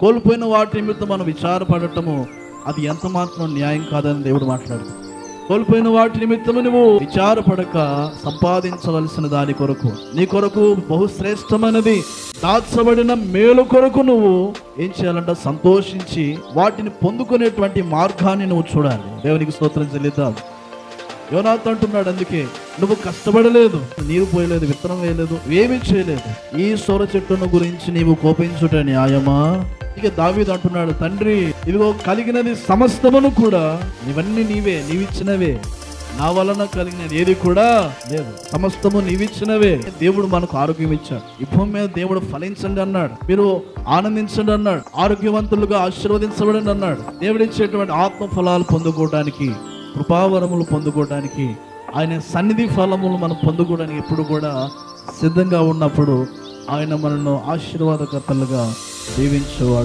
కోల్పోయిన వాటి నిమిత్తం మనం విచారపడటము అది ఎంత మాత్రం న్యాయం కాదని దేవుడు మాట్లాడుతుంది. కోల్పోయిన వాటి నిమిత్తము నువ్వు విచారపడక సంపాదించవలసిన దాని కొరకు, నీ కొరకు బహుశ్రేష్టమైనది దాచబడిన మేలు కొరకు నువ్వు ఏం చేయాలంట? సంతోషించి వాటిని పొందుకునేటువంటి మార్గాన్ని నువ్వు చూడాలి. దేవునికి స్తోత్రం చెల్లిద్దాం. యోనాతు అంటున్నాడు, అందుకే నువ్వు కష్టపడలేదు, నీరు పోయలేదు, విత్తనం వేయలేదు, ఏమీ చేయలేదు, ఈ సొర చెట్టును గురించి నీవు కోపించుట న్యాయమా? ఇక దావీదు అంటున్నాడు, తండ్రి ఇదిగో కలిగినది సమస్తమును కూడా ఇవన్నీ నీవిచ్చినవే, నా వలన కలిగినది ఏది కూడా లేదు, సమస్తము నీవిచ్చినవే. దేవుడు మనకు ఆరోగ్యం ఇచ్చాడు. ఈ భూమి మీద దేవుడు ఫలించండి అన్నాడు, మీరు ఆనందించండి అన్నాడు, ఆరోగ్యవంతులుగా ఆశీర్వదించబడండి అన్నాడు. దేవుడు ఇచ్చేటువంటి ఆత్మ ఫలాలు పొందుకోవడానికి, కృపావరములు పొందుకోవడానికి, ఆయన సన్నిధి ఫలములు మనం పొందుకోవడానికి ఎప్పుడు కూడా సిద్ధంగా ఉన్నప్పుడు ఆయన మనను ఆశీర్వాదకర్తలుగా దీవించేవాడు.